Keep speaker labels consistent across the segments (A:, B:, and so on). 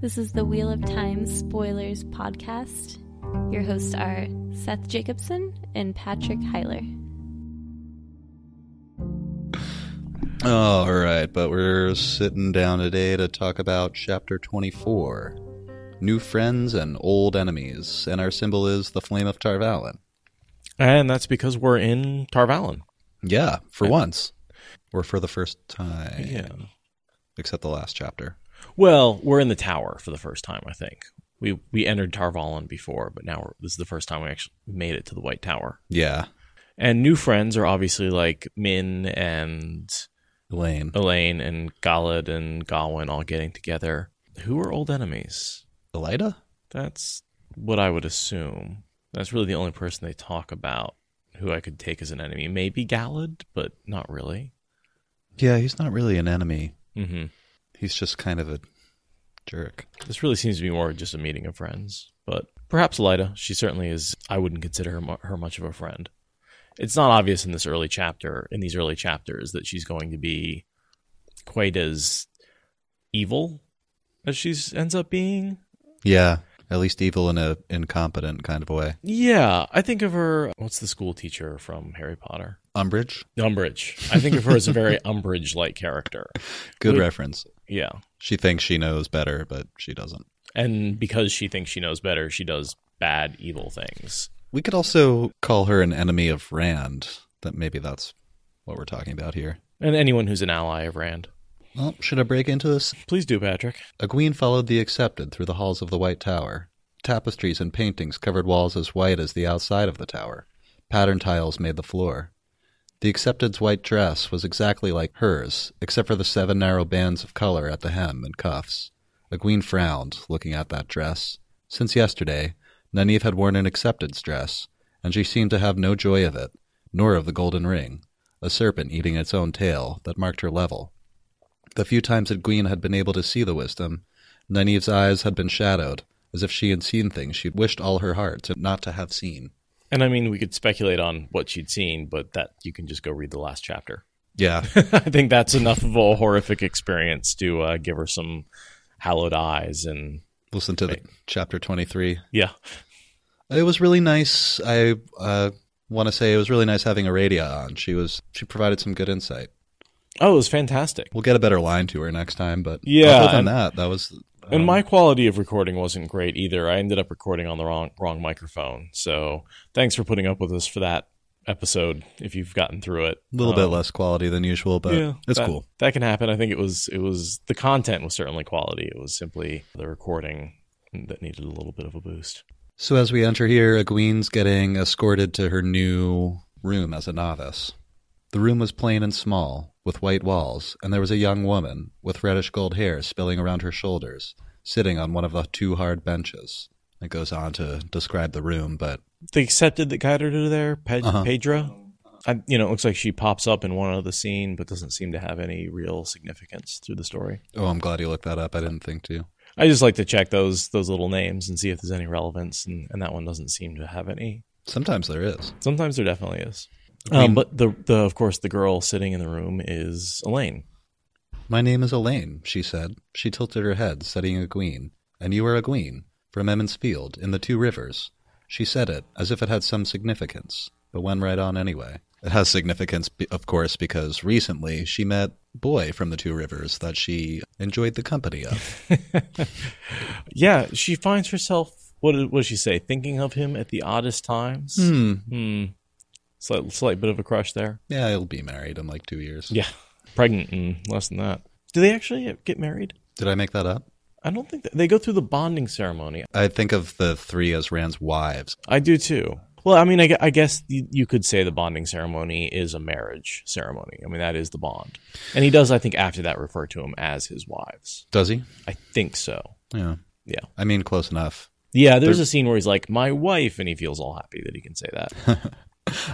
A: This is the Wheel of Time Spoilers podcast. Your hosts are Seth Jacobson and Patrick Heiler.
B: All right, but we're sitting down today to talk about Chapter 24, New Friends and Old Enemies, and our symbol is the Flame of Tarvalon.
C: And that's because we're in Tarvalon.
B: Yeah, for once. Or for the first time.
C: Yeah.
B: Except the last chapter.
C: Well, we're in the tower for the first time, I think. We entered Tarvalon before, but now this is the first time we actually made it to the White Tower.
B: Yeah.
C: And new friends are obviously like Min and
B: Elayne
C: and Galad and Gawyn all getting together. Who are old enemies?
B: Elida?
C: That's what I would assume. That's really the only person they talk about who I could take as an enemy. Maybe Galad, but not really.
B: Yeah, he's not really an enemy.
C: Mm-hmm.
B: He's just kind of a jerk.
C: This really seems to be more just a meeting of friends. But perhaps Elida. She certainly is. I wouldn't consider her much of a friend. It's not obvious in these early chapters, that she's going to be quite as evil as she ends up being.
B: Yeah, at least evil in a incompetent kind of a way.
C: Yeah, I think of her, what's the school teacher from Harry Potter?
B: Umbridge?
C: Umbridge. I think of her as a very Umbridge-like character.
B: Good reference.
C: Yeah.
B: She thinks she knows better, but she doesn't.
C: And because she thinks she knows better, she does bad, evil things.
B: We could also call her an enemy of Rand. Maybe that's what we're talking about here.
C: And anyone who's an ally of Rand.
B: Well, should I break into this?
C: Please do, Patrick.
B: Egwene followed the Accepted through the halls of the White Tower. Tapestries and paintings covered walls as white as the outside of the tower. Pattern tiles made the floor. The Accepted's white dress was exactly like hers, except for the 7 narrow bands of color at the hem and cuffs. Egwene frowned, looking at that dress. Since yesterday, Nynaeve had worn an Accepted's dress, and she seemed to have no joy of it, nor of the golden ring, a serpent eating its own tail, that marked her level. The few times Egwene had been able to see the wisdom, Nynaeve's eyes had been shadowed, as if she had seen things she'd wished all her heart not to have seen.
C: And I mean, we could speculate on what she'd seen, but that you can just go read the last chapter.
B: Yeah.
C: I think that's enough of a horrific experience to give her some hallowed eyes and
B: listen to the chapter 23.
C: Yeah.
B: It was really nice. I want to say it was really nice having Aradia on. She provided some good insight.
C: Oh, it was fantastic.
B: We'll get a better line to her next time, but
C: yeah,
B: other than that was...
C: and my quality of recording wasn't great either. I ended up recording on the wrong microphone. So thanks for putting up with us for that episode if you've gotten through it.
B: A little bit less quality than usual, but yeah, it's cool.
C: That can happen. I think it was the content was certainly quality. It was simply the recording that needed a little bit of a boost.
B: So as we enter here, Egwene's getting escorted to her new room as a novice. The room was plain and small, with white walls, and there was a young woman, with reddish gold hair spilling around her shoulders, sitting on one of the 2 hard benches. It goes on to describe the room, but...
C: The Accepted that guided her there, Pedra? It looks like she pops up in one of the scene, but doesn't seem to have any real significance through the story.
B: Oh, I'm glad you looked that up. I didn't think to.
C: I just like to check those little names and see if there's any relevance, and that one doesn't seem to have any.
B: Sometimes there is.
C: Sometimes there definitely is. But of course, the girl sitting in the room is Elayne.
B: My name is Elayne, she said. She tilted her head, studying Egwene. And you are Egwene, from Emond's Field, in the 2 rivers. She said it, as if it had some significance, but went right on anyway. It has significance, of course, because recently she met Boy from the 2 rivers that she enjoyed the company of.
C: Yeah, she finds herself, what does she say, thinking of him at the oddest times? Slight bit of a crush there.
B: Yeah, he'll be married in like 2 years.
C: Yeah, pregnant in less than that. Do they actually get married?
B: Did I make that up?
C: I don't think they go through the bonding ceremony.
B: I think of the 3 as Rand's wives.
C: I do too. Well, I mean, I guess you could say the bonding ceremony is a marriage ceremony. I mean, that is the bond. And he does, I think, after that refer to them as his wives.
B: Does he?
C: I think so.
B: Yeah.
C: Yeah.
B: I mean, close enough.
C: Yeah, there's a scene where he's like, my wife, and he feels all happy that he can say that.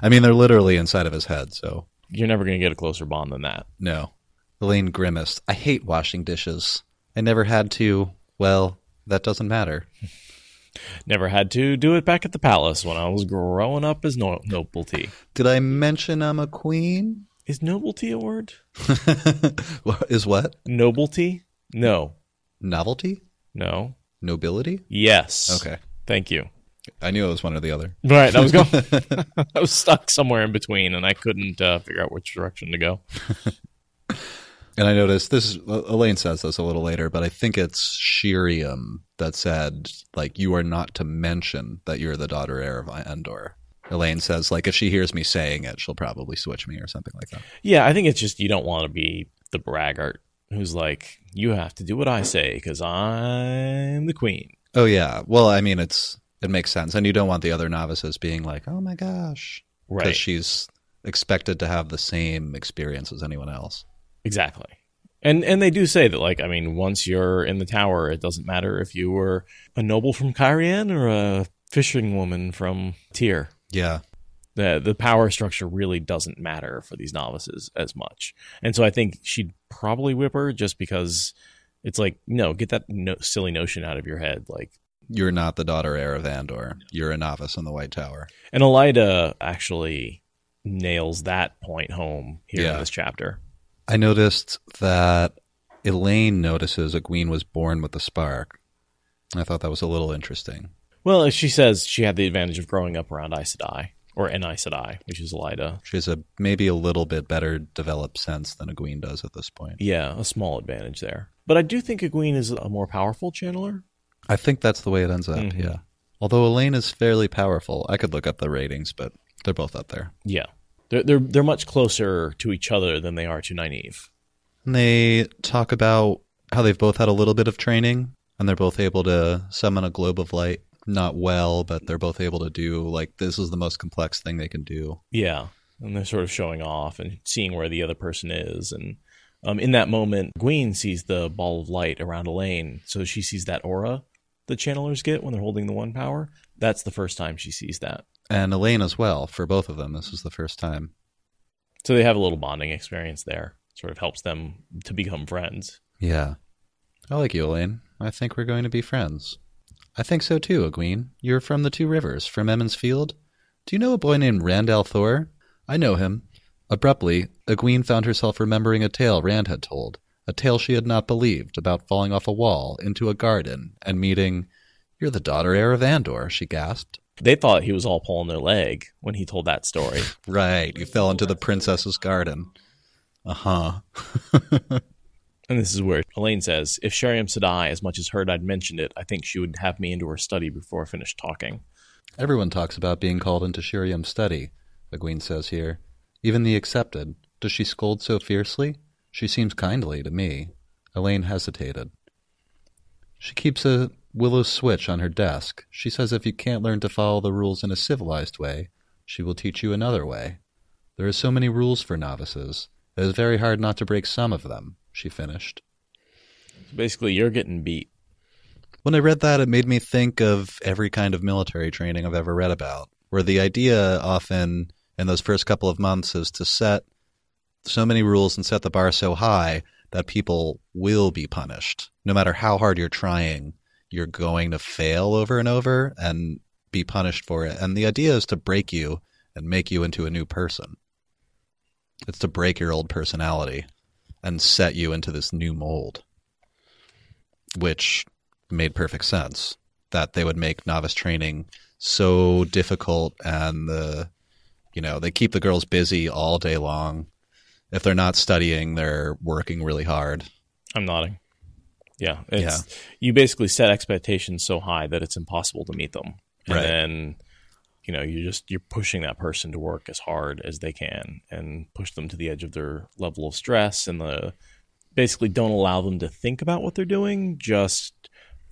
B: I mean, they're literally inside of his head, so...
C: You're never going to get a closer bond than that.
B: No. Elayne grimaced. I hate washing dishes. I never had to. Well, that doesn't matter.
C: Never had to do it back at the palace when I was growing up as nobility.
B: Did I mention I'm a queen?
C: Is nobility a word?
B: Is what?
C: Nobility? No.
B: Novelty?
C: No.
B: Nobility?
C: Yes.
B: Okay.
C: Thank you.
B: I knew it was one or the other.
C: Right. I was going. I was stuck somewhere in between, and I couldn't figure out which direction to go.
B: And I noticed this, Elayne says this a little later, but I think it's Shiriam that said, like, you are not to mention that you're the daughter heir of Endor. Elayne says, like, if she hears me saying it, she'll probably switch me or something like that.
C: Yeah, I think it's just you don't want to be the braggart who's like, you have to do what I say because I'm the queen.
B: Oh, yeah. Well, I mean, it makes sense. And you don't want the other novices being like, oh, my gosh.
C: Right.
B: Because she's expected to have the same experience as anyone else.
C: Exactly. And they do say that, like, I mean, once you're in the tower, it doesn't matter if you were a noble from Kyrian or a fishing woman from Tyr.
B: Yeah.
C: The power structure really doesn't matter for these novices as much. And so I think she'd probably whip her just because it's like, no, get that silly notion out of your head. Like,
B: you're not the daughter heir of Andor. You're a novice in the White Tower.
C: And Elaida actually nails that point home here in this chapter.
B: I noticed that Elayne notices Egwene was born with the spark. I thought that was a little interesting.
C: Well, she says she had the advantage of growing up around Aes Sedai, or an Aes Sedai, which is Elaida.
B: She has maybe a little bit better developed sense than Egwene does at this point.
C: Yeah, a small advantage there. But I do think Egwene is a more powerful channeler.
B: I think that's the way it ends up, yeah. Although Elayne is fairly powerful. I could look up the ratings, but they're both up there.
C: Yeah. They're much closer to each other than they are to Nynaeve.
B: And they talk about how they've both had a little bit of training, and they're both able to summon a globe of light. Not well, but they're both able to do, like, this is the most complex thing they can do.
C: Yeah, and they're sort of showing off and seeing where the other person is. And in that moment, Egwene sees the ball of light around Elayne, so she sees that aura the channelers get when they're holding the one power. That's the first time she sees that.
B: And Elayne as well, for both of them. This is the first time.
C: So they have a little bonding experience there. Sort of helps them to become friends.
B: Yeah. I like you, Elayne. I think we're going to be friends. I think so too, Egwene. You're from the Two Rivers, from Emond's Field. Do you know a boy named Rand al'Thor? I know him. Abruptly, Egwene found herself remembering a tale Rand had told. A tale she had not believed, about falling off a wall into a garden and meeting, "You're the daughter heir of Andor," she gasped.
C: They thought he was all pulling their leg when he told that story.
B: Right, you fell into the princess's garden. Uh-huh.
C: And this is where Elayne says, if Sheriam Sedai as much as heard I'd mentioned it, I think she would have me into her study before I finished talking.
B: Everyone talks about being called into Shiriam's study, Egwene says here. Even the accepted. Does she scold so fiercely? She seems kindly to me. Elayne hesitated. She keeps a willow switch on her desk. She says if you can't learn to follow the rules in a civilized way, she will teach you another way. There are so many rules for novices. It is very hard not to break some of them, she finished.
C: So basically, you're getting beat.
B: When I read that, it made me think of every kind of military training I've ever read about, where the idea often in those first couple of months is to set so many rules and set the bar so high that people will be punished. No matter how hard you're trying, you're going to fail over and over and be punished for it. And the idea is to break you and make you into a new person. It's to break your old personality and set you into this new mold, which made perfect sense, that they would make novice training so difficult, and they keep the girls busy all day long. If they're not studying, they're working really hard.
C: I'm nodding. Yeah. You basically set expectations so high that it's impossible to meet them. And then, you're pushing that person to work as hard as they can and push them to the edge of their level of stress, and basically don't allow them to think about what they're doing, just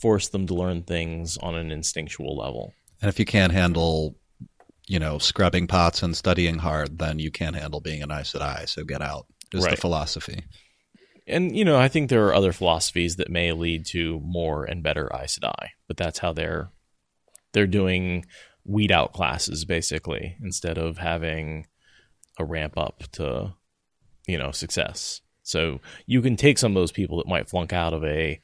C: force them to learn things on an instinctual level.
B: And if you can't handle, scrubbing pots and studying hard, then you can't handle being an Aes Sedai, so get out, is the philosophy.
C: And, I think there are other philosophies that may lead to more and better Aes Sedai, but that's how they're doing weed out classes, basically, instead of having a ramp up to, success. So you can take some of those people that might flunk out of a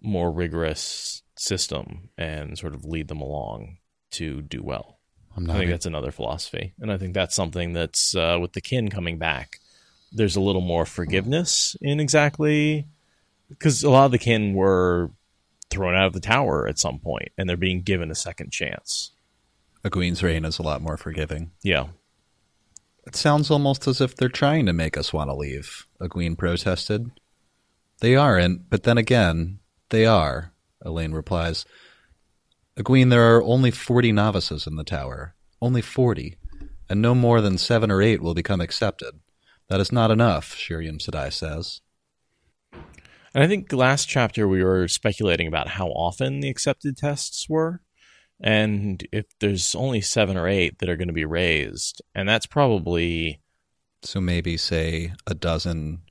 C: more rigorous system and sort of lead them along to do well. I think that's another philosophy. And I think that's something that's, with the kin coming back, there's a little more forgiveness in exactly, because a lot of the kin were thrown out of the tower at some point, and they're being given a second chance.
B: Egwene's reign is a lot more forgiving.
C: Yeah.
B: It sounds almost as if they're trying to make us want to leave, Egwene protested. They aren't, but then again, they are, Elayne replies. Egwene, there are only 40 novices in the tower. Only 40. And no more than 7 or 8 will become accepted. That is not enough, Shiriam Sedai says.
C: And I think last chapter we were speculating about how often the accepted tests were. And if there's only 7 or 8 that are going to be raised, and that's probably...
B: So maybe, say, a dozen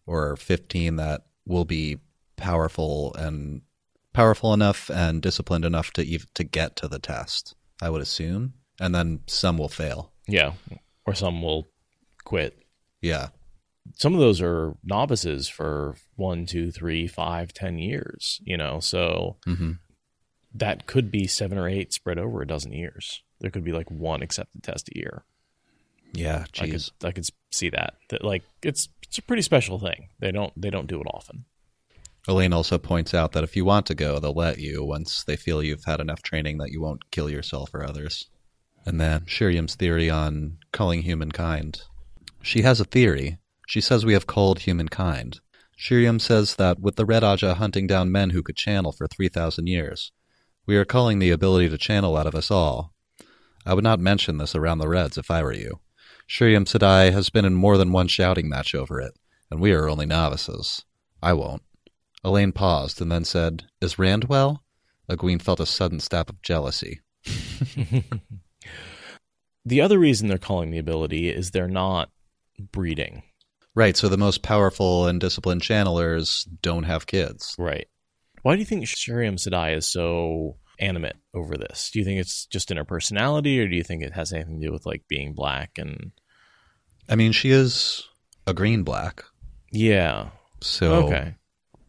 B: or 15 that will be powerful enough and disciplined enough to get to the test, I would assume. And then some will fail.
C: Yeah, or some will quit.
B: Yeah.
C: Some of those are novices for 1, 2, 3, 5, 10 years, so... Mm-hmm. That could be 7 or 8 spread over a dozen years. There could be like 1 accepted test a year.
B: Yeah, geez.
C: I could see that. Like it's a pretty special thing. They don't do it often.
B: Elayne also points out that if you want to go, they'll let you once they feel you've had enough training that you won't kill yourself or others. And then Shiriam's theory on culling humankind. She has a theory. She says we have culled humankind. Shiriam says that with the Red Aja hunting down men who could channel for 3,000 years, we are culling the ability to channel out of us all. I would not mention this around the Reds if I were you. Shiriam Sedai has been in more than one shouting match over it, and we are only novices. I won't. Elayne paused and then said, Is Rand well? Egwene felt a sudden stab of jealousy.
C: The other reason they're culling the ability is they're not breeding.
B: Right, so the most powerful and disciplined channelers don't have kids.
C: Right. Why do you think Shiriam Sedai is so animate over this? Do you think it's just in her personality, or do you think it has anything to do with like being black? And
B: I mean, she is a green black.
C: Yeah.
B: So
C: okay.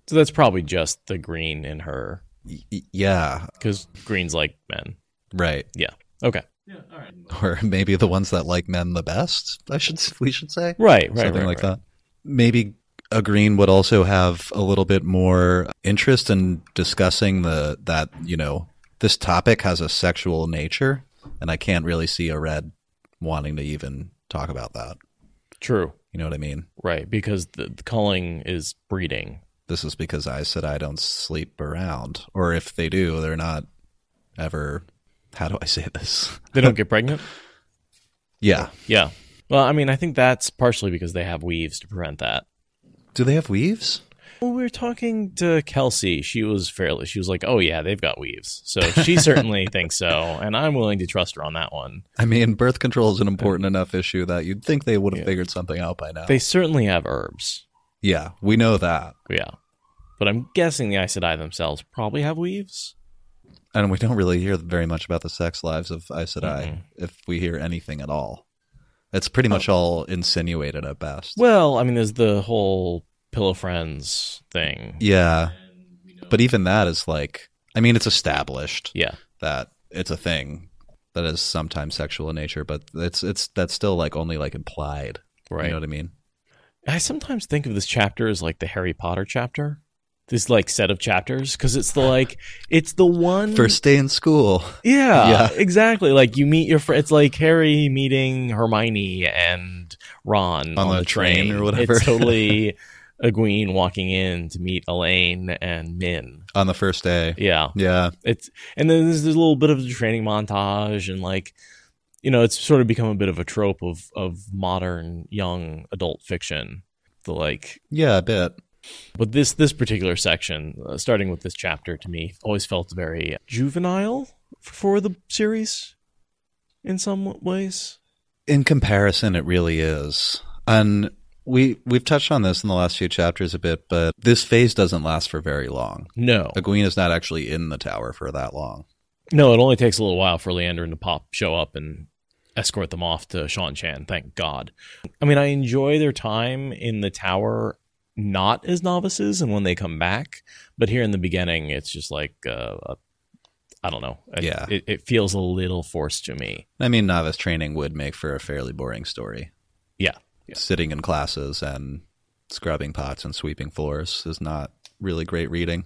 C: So that's probably just the green in her.
B: Yeah.
C: Because green's like men.
B: Right.
C: Yeah. Okay. Yeah. All right.
B: Or maybe the ones that like men the best. We should say.
C: Right.
B: Something like that. Maybe Egwene would also have a little bit more interest in discussing this topic has a sexual nature, and I can't really see a Red wanting to even talk about that.
C: True.
B: You know what I mean?
C: Right, because the culling is breeding.
B: This is because I said I don't sleep around. Or if they do, they're not ever... How do I say this?
C: They don't get pregnant?
B: Yeah.
C: Yeah. Well, I mean, I think that's partially because they have weaves to prevent that.
B: Do they have weaves?
C: Well, we were talking to Kelsey. She was like, oh, yeah, they've got weaves. So she certainly thinks so, and I'm willing to trust her on that one.
B: I mean, birth control is an important enough issue that you'd think they would have figured something out by now.
C: They certainly have herbs.
B: Yeah, we know that.
C: Yeah. But I'm guessing the Aes Sedai themselves probably have weaves.
B: And we don't really hear very much about the sex lives of Aes Sedai, if we hear anything at all. It's pretty much all insinuated at best.
C: Well, I mean, there's the whole Pillow Friends thing.
B: Yeah. But even that is like, I mean, it's established that it's a thing that is sometimes sexual in nature, but that's still like only like implied.
C: Right.
B: You know what I mean?
C: I sometimes think of this chapter as like the Harry Potter chapter. This like set of chapters, because it's the one
B: first day in school.
C: Yeah, exactly. Like you meet your friend. It's like Harry meeting Hermione and Ron on the train
B: or whatever.
C: It's totally Egwene walking in to meet Elayne and Min
B: on the first day.
C: Yeah. And then there's a little bit of the training montage, and like, it's sort of become a bit of a trope of modern young adult fiction.
B: Yeah, a bit.
C: But this particular section, starting with this chapter, to me, always felt very juvenile for the series in some ways.
B: In comparison, it really is. And we've touched on this in the last few chapters a bit, but this phase doesn't last for very long.
C: No.
B: Egwene is not actually in the tower for that long.
C: No, it only takes a little while for Leander and the show up and escort them off to Shan-Chan, thank God. I mean, I enjoy their time in the tower, not as novices, and when they come back, but here in the beginning, it's just like, I don't know.
B: Yeah.
C: It feels a little forced to me.
B: I mean, novice training would make for a fairly boring story.
C: Yeah.
B: Sitting in classes and scrubbing pots and sweeping floors is not really great reading.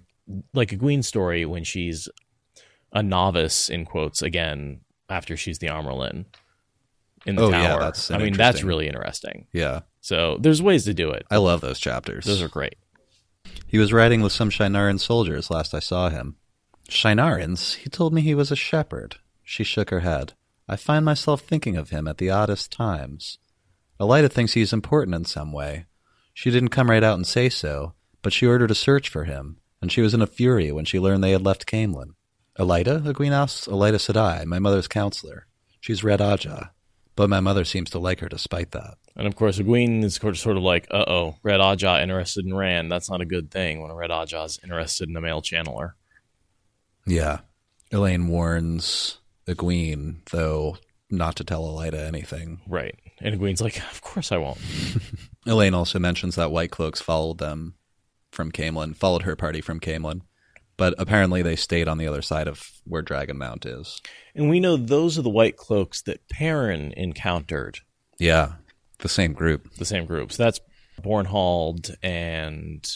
C: like Egwene's story when she's a novice, in quotes, again, after she's the Armerlin in the tower.
B: Yeah, that's
C: that's really interesting.
B: Yeah.
C: So there's ways to do it.
B: I love those chapters.
C: Those are great.
B: He was riding with some Shinaran soldiers last I saw him. Shinarans? He told me he was a shepherd. She shook her head. I find myself thinking of him at the oddest times. Elida thinks he's important in some way. She didn't come right out and say so, but she ordered a search for him, and she was in a fury when she learned they had left Camelin. Elida? Egwene asked. Elida Sedai, my mother's counselor. She's Red Aja, but my mother seems to like her despite that.
C: And of course, Egwene is sort of like, Red Aja interested in Rand. That's not a good thing when a Red Aja is interested in a male channeler.
B: Yeah. Elayne warns Egwene, though, not to tell Elida anything.
C: Right. And Egwene's like, of course I won't.
B: Elayne also mentions that White Cloaks followed her party from Camelin, but apparently they stayed on the other side of where Dragon Mount is.
C: And we know those are the White Cloaks that Perrin encountered.
B: Yeah, the same group.
C: So that's Bornhald and...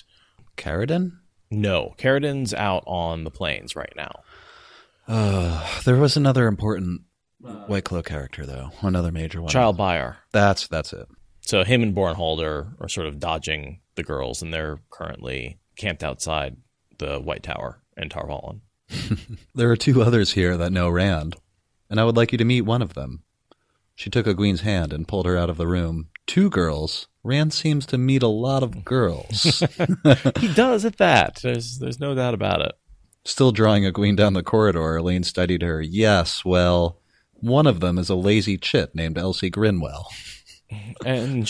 B: Carradine?
C: No, Carradine's out on the plains right now.
B: There was another important White Cloak character, though. Another major one.
C: Child Byar.
B: That's it.
C: So him and Bornhald are sort of dodging the girls, and they're currently camped outside the White Tower in Tarvalin.
B: There are two others here that know Rand, and I would like you to meet one of them. She took Egwene's hand and pulled her out of the room. 2 girls. Rand seems to meet a lot of girls.
C: He does at that. There's no doubt about it.
B: Still drawing Egwene down the corridor, Elayne studied her. Yes, well, one of them is a lazy chit named Elsie Grinwell.
C: And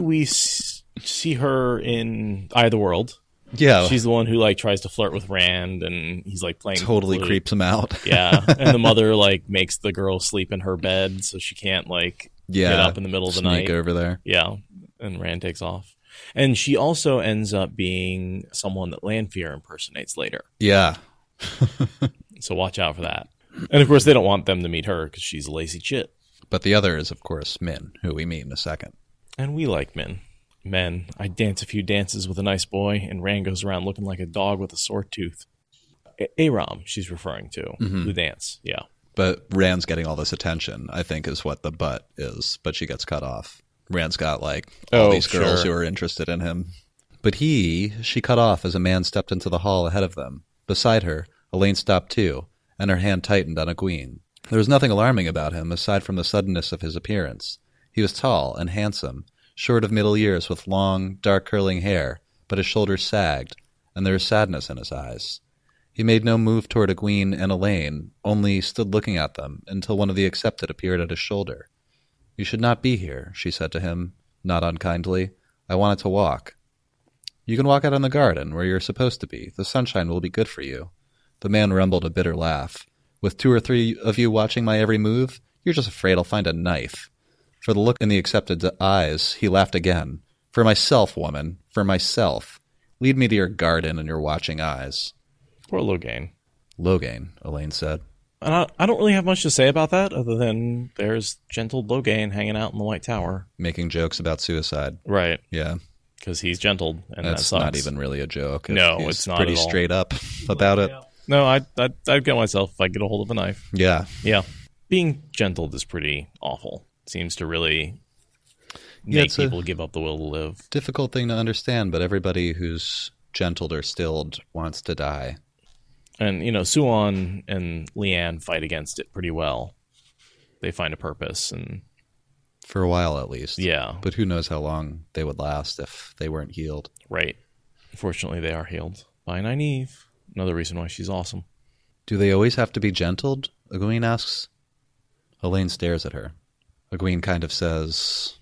C: we see her in Eye of the World.
B: Yeah.
C: She's the one who like tries to flirt with Rand, and he's like playing
B: totally
C: flute.
B: Creeps him out.
C: Yeah. And the mother like makes the girl sleep in her bed so she can't like get up in the middle of the night.
B: Sneak over there.
C: Yeah. And Rand takes off. And she also ends up being someone that Lanfear impersonates later.
B: Yeah.
C: So watch out for that. And of course they don't want them to meet her because she's a lazy chit.
B: But the other is, of course, Min, who we meet in a second.
C: And we like Min. Men, I dance a few dances with a nice boy, and Rand goes around looking like a dog with a sore tooth. Aram, she's referring to. The dance, yeah.
B: But Rand's getting all this attention, I think, is what the but is. But she gets cut off. Rand's got, like, all these girls who are interested in him. But she cut off as a man stepped into the hall ahead of them. Beside her, Elayne stopped too, and her hand tightened on Egwene. There was nothing alarming about him, aside from the suddenness of his appearance. He was tall and handsome, short of middle years with long, dark curling hair, but his shoulders sagged, and there was sadness in his eyes. He made no move toward Egwene and Elayne, only stood looking at them until one of the accepted appeared at his shoulder. You should not be here, she said to him, not unkindly. I wanted to walk. You can walk out in the garden, where you're supposed to be. The sunshine will be good for you. The man rumbled a bitter laugh. With 2 or 3 of you watching my every move, you're just afraid I'll find a knife. For the look in the accepted eyes, he laughed again. For myself, woman, for myself. Lead me to your garden and your watching eyes.
C: Poor Logain.
B: Logain, Elayne said.
C: And I don't really have much to say about that, other than there's gentle Logain hanging out in the White Tower.
B: Making jokes about suicide.
C: Right.
B: Yeah.
C: Because he's gentled, and
B: that's
C: that sucks.
B: Not even really a joke.
C: No, it's not
B: pretty
C: at all.
B: Straight up about it.
C: No, I'd get myself if I get a hold of a knife.
B: Yeah.
C: Yeah. Being gentled is pretty awful. Seems to really make people give up the will to live.
B: Difficult thing to understand, but everybody who's gentled or stilled wants to die.
C: And, Suan and Leanne fight against it pretty well. They find a purpose. And
B: for a while, at least.
C: Yeah.
B: But who knows how long they would last if they weren't healed.
C: Right. Fortunately, they are healed by Nynaeve. Another reason why she's awesome.
B: Do they always have to be gentled? Egwene asks. Elayne stares at her. Egwene kind of says,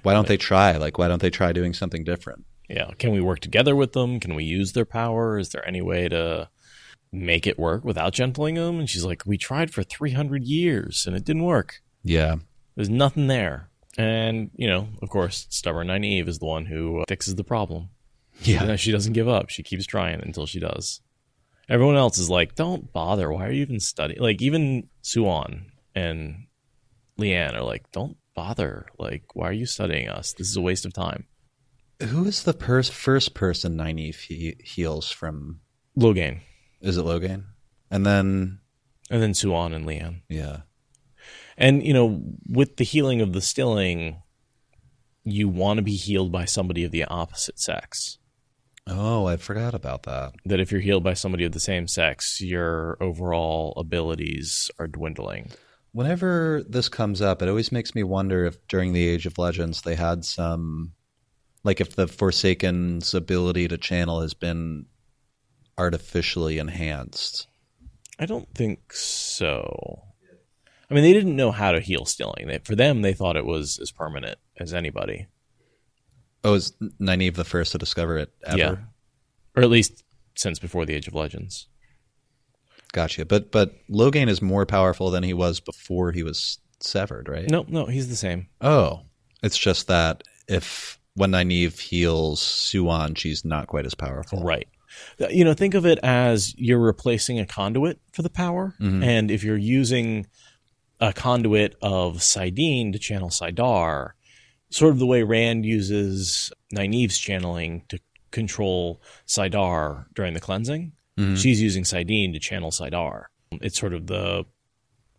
B: why don't they try? Why don't they try doing something different?
C: Yeah. Can we work together with them? Can we use their power? Is there any way to make it work without gentling them? And she's like, we tried for 300 years and it didn't work.
B: Yeah.
C: There's nothing there. And, of course, stubborn Nynaeve is the one who fixes the problem.
B: Yeah.
C: She doesn't give up. She keeps trying until she does. Everyone else is like, don't bother. Why are you even studying? Even Suan and Leanne are like, don't bother. Why are you studying us? This is a waste of time.
B: Who is the first person Nynaeve heals from
C: Logain.
B: Is it Logain? And then
C: Suan and Leanne.
B: Yeah.
C: And, with the healing of the stilling, you want to be healed by somebody of the opposite sex.
B: Oh, I forgot about that.
C: That if you're healed by somebody of the same sex, your overall abilities are dwindling.
B: Whenever this comes up, it always makes me wonder if during the Age of Legends they had some, like if the Forsaken's ability to channel has been artificially enhanced.
C: I don't think so. I mean, they didn't know how to heal stilling. For them, they thought it was as permanent as anybody.
B: Oh, is Nynaeve the first to discover it ever?
C: Yeah. Or at least since before the Age of Legends.
B: Gotcha. But Logain is more powerful than he was before he was severed, right?
C: No, he's the same.
B: Oh. It's just that when Nynaeve heals Suan, she's not quite as powerful.
C: Right. Think of it as you're replacing a conduit for the power. Mm-hmm. And if you're using a conduit of Saidin to channel Saidar, sort of the way Rand uses Nynaeve's channeling to control Saidar during the cleansing, she's using Saidin to channel Saidar. It's sort of the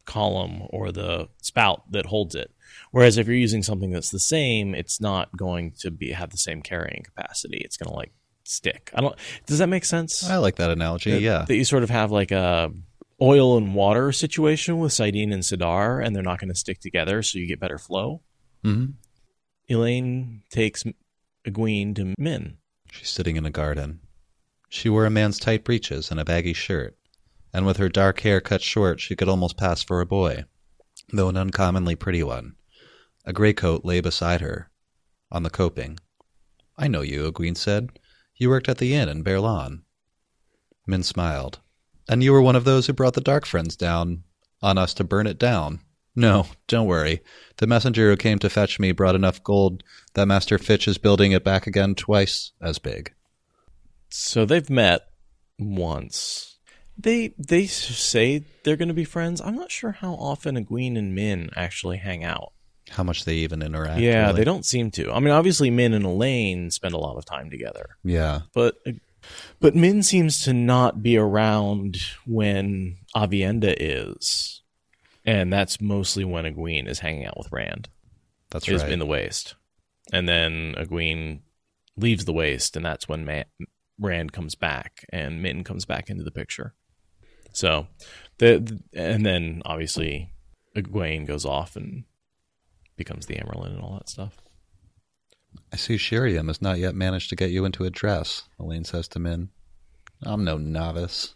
C: column or the spout that holds it. Whereas if you're using something that's the same, it's not going to have the same carrying capacity. It's going to stick. Does that make sense?
B: I like that analogy. Yeah.
C: That you sort of have like a oil and water situation with Saidin and Sidar, and they're not going to stick together, so you get better flow.
B: Mm-hmm.
C: Elayne takes Egwene to Min.
B: She's sitting in a garden. She wore a man's tight breeches and a baggy shirt, and with her dark hair cut short, she could almost pass for a boy, though an uncommonly pretty one. A gray coat lay beside her, on the coping. "I know you," Egwene said. "You worked at the inn in Berlon." Min smiled. "And you were one of those who brought the Dark Friends down on us to burn it down." "No, don't worry. The messenger who came to fetch me brought enough gold that Master Fitch is building it back again twice as big."
C: So they've met once. They say they're going to be friends. I'm not sure how often Egwene and Min actually hang out.
B: How much they even interact.
C: Yeah,
B: really.
C: They don't seem to. I mean, obviously Min and Elayne spend a lot of time together.
B: Yeah.
C: But Min seems to not be around when Avienda is. And that's mostly when Egwene is hanging out with Rand.
B: That's right.
C: In the Waste. And then Egwene leaves the Waste, and that's when Rand comes back, and Min comes back into the picture. So, and then obviously Egwene goes off and becomes the Emerald and all that stuff.
B: "I see Shiriam has not yet managed to get you into a dress," Elayne says to Min. "I'm no novice."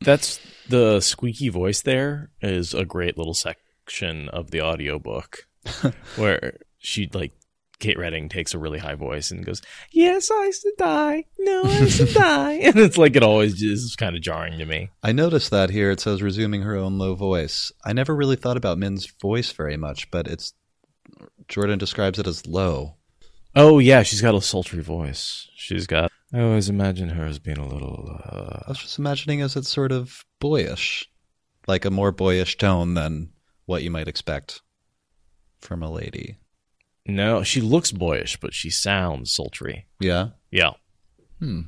C: That's the squeaky voice there is a great little section of the audiobook where Kate Redding takes a really high voice and goes, "Yes, I should die. No, I should die." And it's it always is kind of jarring to me.
B: I noticed that here it says resuming her own low voice. I never really thought about Min's voice very much, but Jordan describes it as low.
C: Oh, yeah, she's got a sultry voice. I always imagine her as being a little...
B: I was just imagining as it's sort of boyish, like a more boyish tone than what you might expect from a lady.
C: No, she looks boyish, but she sounds sultry.
B: Yeah?
C: Yeah. And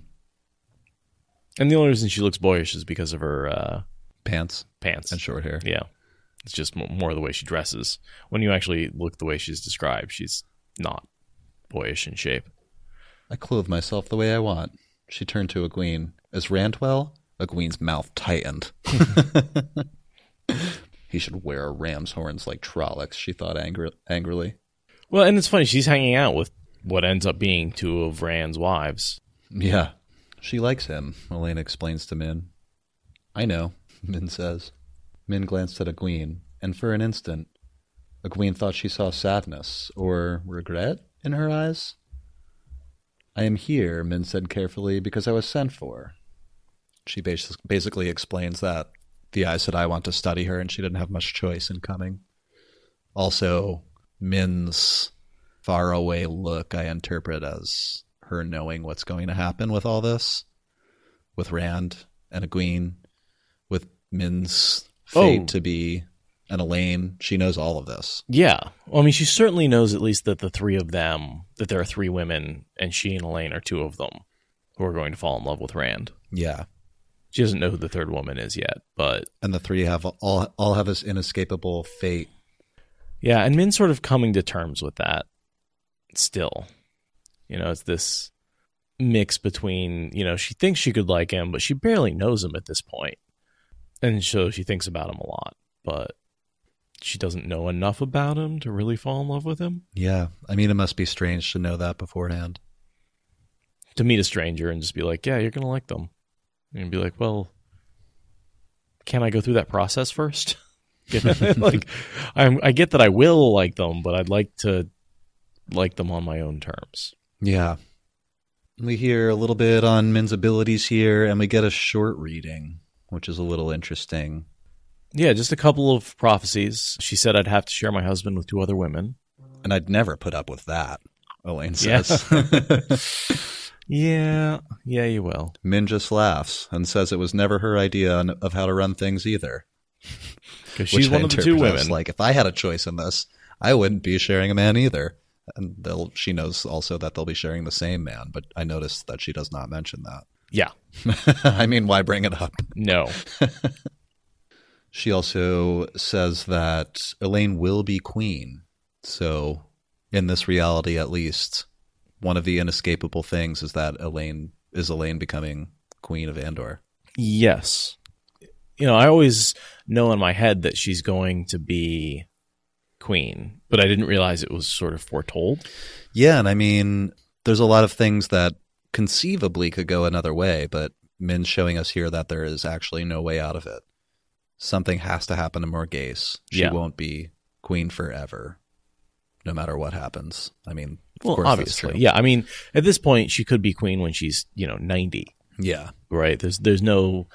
C: the only reason she looks boyish is because of her...
B: Pants.
C: And
B: short hair.
C: Yeah. It's just more the way she dresses. When you actually look the way she's described, she's not boyish in shape.
B: "I clothe myself the way I want." She turned to Egwene. "Is Rand well?" Egwene's mouth tightened. "He should wear ram's horns like Trollocs," she thought angrily.
C: Well, and it's funny, she's hanging out with what ends up being two of Rand's wives.
B: Yeah. "She likes him," Elayne explains to Min. "I know," Min says. Min glanced at Egwene, and for an instant, Egwene thought she saw sadness or regret in her eyes. "I am here," Min said carefully, "because I was sent for." She basically explains that the Aes Sedai want to study her, and she didn't have much choice in coming. Also, Min's faraway look I interpret as her knowing what's going to happen with all this, with Rand and Egwene, with Min's fate to be an Elayne. She knows all of this.
C: Yeah. Well, I mean, she certainly knows at least that the three of them, that there are three women, and she and Elayne are two of them. who are going to fall in love with Rand.
B: Yeah.
C: She doesn't know who the third woman is yet, but...
B: And the three have all have this inescapable fate.
C: Yeah, and Min's sort of coming to terms with that still. It's this mix between, she thinks she could like him, but she barely knows him at this point. And so she thinks about him a lot, but she doesn't know enough about him to really fall in love with him.
B: Yeah. I mean, it must be strange to know that beforehand.
C: To meet a stranger and just be like, yeah, you're going to like them. And be like, well, can I go through that process first? Like, I get that I will like them, but I'd like to like them on my own terms.
B: Yeah. We hear a little bit on Min's abilities here, and we get a short reading, which is a little interesting.
C: Yeah, just a couple of prophecies. She said I'd have to share my husband with 2 other women.
B: And I'd never put up with that, Elayne says.
C: Yeah, you will.
B: Min just laughs and says it was never her idea of how to run things either.
C: Because she's one of the 2 women.
B: Like, if I had a choice in this, I wouldn't be sharing a man either. And she knows also that they'll be sharing the same man, but I noticed that she does not mention that.
C: Yeah.
B: I mean, why bring it up?
C: No.
B: She also says that Elayne will be queen. So, in this reality at least, one of the inescapable things is that Elayne becoming queen of Andor.
C: Yes. I always know in my head that she's going to be queen, but I didn't realize it was sort of foretold.
B: Yeah, and I mean, there's a lot of things that conceivably could go another way, but Min's showing us here that there is actually no way out of it. Something has to happen to Morghese. She won't be queen forever, no matter what happens. I mean, of course
C: obviously.
B: That's true.
C: Yeah, I mean, at this point, she could be queen when she's, 90.
B: Yeah.
C: Right? There's no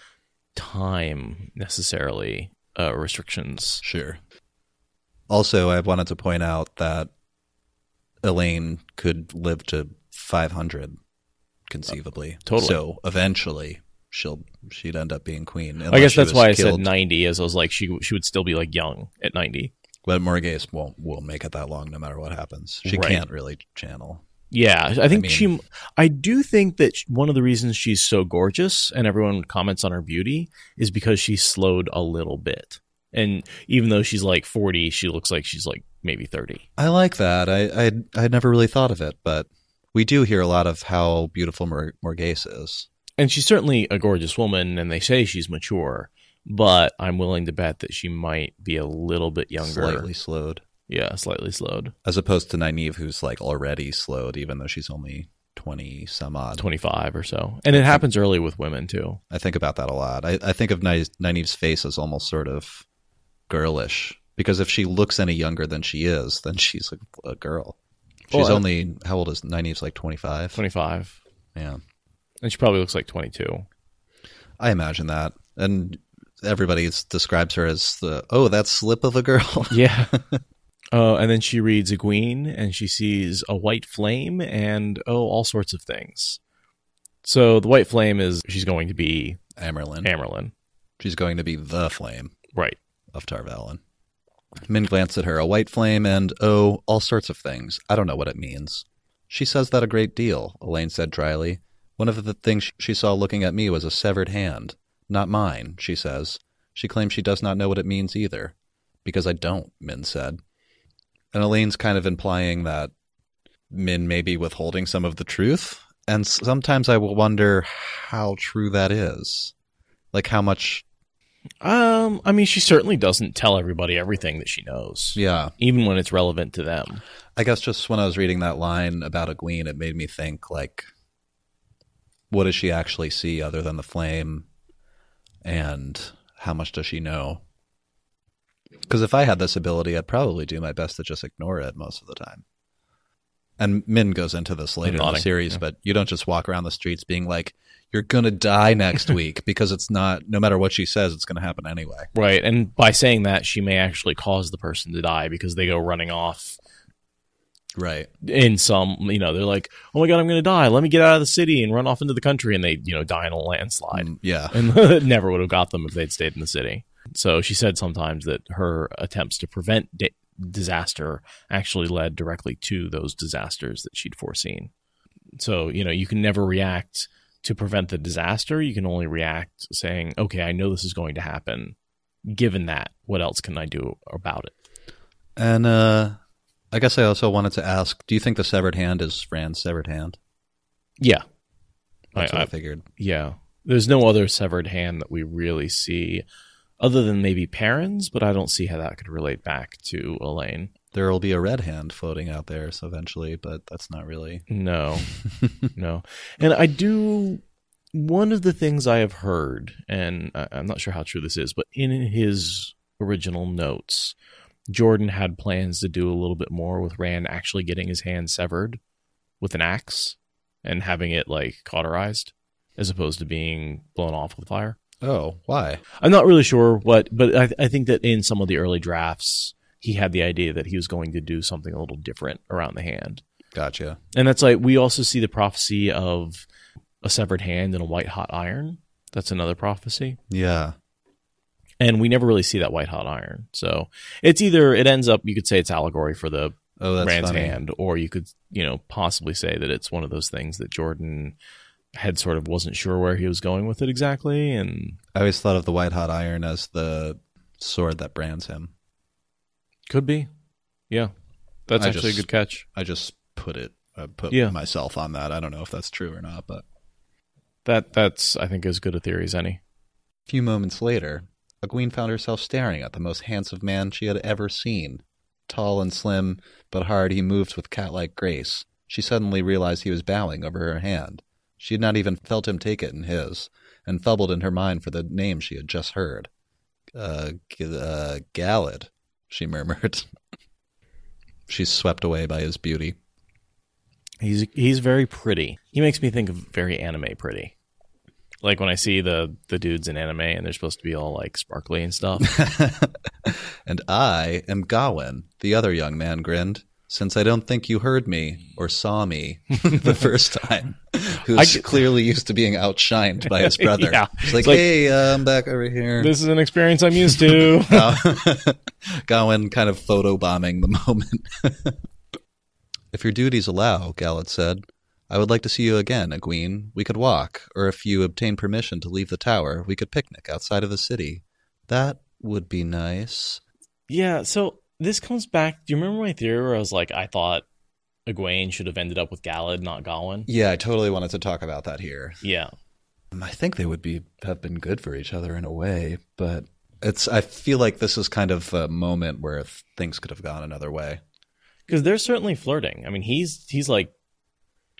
C: time necessarily restrictions.
B: Sure. Also, I wanted to point out that Elayne could live to 500, conceivably.
C: Totally.
B: So eventually, she'd end up being queen.
C: I guess that's why I said 90, as I was like, she would still be like young at 90.
B: But Morghese won't make it that long, no matter what happens. She can't really channel.
C: Yeah, I do think that one of the reasons she's so gorgeous and everyone comments on her beauty is because she's slowed a little bit. And even though she's like 40, she looks like she's like maybe 30.
B: I like that. I'd never really thought of it, but we do hear a lot of how beautiful Morghese is.
C: And she's certainly a gorgeous woman, and they say she's mature, but I'm willing to bet that she might be a little bit younger.
B: Slightly slowed.
C: Yeah, slightly slowed.
B: As opposed to Nynaeve, who's like already slowed, even though she's only 20 some odd.
C: 25 or so. And it happens early with women, too.
B: I think about that a lot. I think of Nynaeve's face as almost sort of girlish, because if she looks any younger than she is, then she's a girl. She's only, how old is Nynaeve's, like 25?
C: 25.
B: Yeah.
C: And she probably looks like 22.
B: I imagine that. And everybody describes her as that slip of a girl.
C: Yeah. And then she reads Egwene, and she sees a white flame and, all sorts of things. So the white flame is she's going to be Amyrlin.
B: She's going to be the flame.
C: Right.
B: Of Tar Valon. Min glanced at her. A white flame and, all sorts of things. I don't know what it means. She says that a great deal, Elayne said dryly. One of the things she saw looking at me was a severed hand. Not mine, she says. She claims she does not know what it means either. Because I don't, Min said. And Elaine's kind of implying that Min may be withholding some of the truth. And sometimes I will wonder how true that is. Like how much...
C: I mean, she certainly doesn't tell everybody everything that she knows.
B: Yeah.
C: Even when it's relevant to them.
B: I guess just when I was reading that line about Egwene, it made me think, like, what does she actually see other than the flame? And how much does she know? Because if I had this ability, I'd probably do my best to just ignore it most of the time. And Min goes into this later in the series, but you don't just walk around the streets being like, you're going to die next week, because it's not, no matter what she says, it's going to happen anyway.
C: Right. And by saying that, she may actually cause the person to die because they go running off.
B: Right.
C: In some, they're like, oh my God, I'm going to die. Let me get out of the city and run off into the country. And they, die in a landslide.
B: Yeah.
C: And it never would have got them if they'd stayed in the city. So she said sometimes that her attempts to prevent disaster actually led directly to those disasters that she'd foreseen. So, you can never react to prevent the disaster, you can only react saying, okay, I know this is going to happen. Given that, what else can I do about it?
B: And I guess I also wanted to ask, do you think the severed hand is Rand's severed hand?
C: Yeah.
B: That's what I figured.
C: Yeah. There's no other severed hand that we really see other than maybe Perrin's, but I don't see how that could relate back to Elayne.
B: There will be a red hand floating out there so eventually, but that's not really.
C: No. No. And one of the things I have heard, and I'm not sure how true this is, but in his original notes, Jordan had plans to do a little bit more with Rand actually getting his hand severed with an axe and having it like cauterized as opposed to being blown off with fire.
B: Oh, why?
C: I'm not really sure what, but I think that in some of the early drafts, he had the idea that he was going to do something a little different around the hand.
B: Gotcha.
C: And that's like, we also see the prophecy of a severed hand and a white hot iron. That's another prophecy.
B: Yeah.
C: And we never really see that white hot iron. So it's either, it ends up, you could say it's allegory for the Rand's hand, or you could, possibly say that it's one of those things that Jordan had sort of wasn't sure where he was going with it exactly. And
B: I always thought of the white hot iron as the sword that brands him.
C: Could be. Yeah. That's actually a good catch.
B: I just put myself on that. I don't know if that's true or not, but
C: that's I think as good a theory as any.
B: A few moments later, Egwene found herself staring at the most handsome man she had ever seen. Tall and slim, but hard, he moved with cat-like grace. She suddenly realized he was bowing over her hand. She had not even felt him take it in his, and fumbled in her mind for the name she had just heard. Galad, she murmured. She's swept away by his beauty.
C: He's very pretty. He makes me think of very anime pretty. Like when I see the dudes in anime and they're supposed to be all like sparkly and stuff.
B: And I am Gawyn, the other young man grinned, since I don't think you heard me or saw me the first time. Who's clearly used to being outshined by his brother. Yeah. It's like, hey, I'm back over here.
C: This is an experience I'm used to.
B: Gawyn kind of photobombing the moment. If your duties allow, Galad said, I would like to see you again, Egwene. We could walk, or if you obtain permission to leave the tower, we could picnic outside of the city. That would be nice.
C: Yeah, so this comes back. Do you remember my theory where I was like, I thought Egwene should have ended up with Galad, not Gawyn?
B: Yeah, I totally wanted to talk about that here.
C: Yeah.
B: I think they would have been good for each other in a way, but I feel like this is kind of a moment where things could have gone another way.
C: Because they're certainly flirting. I mean, he's like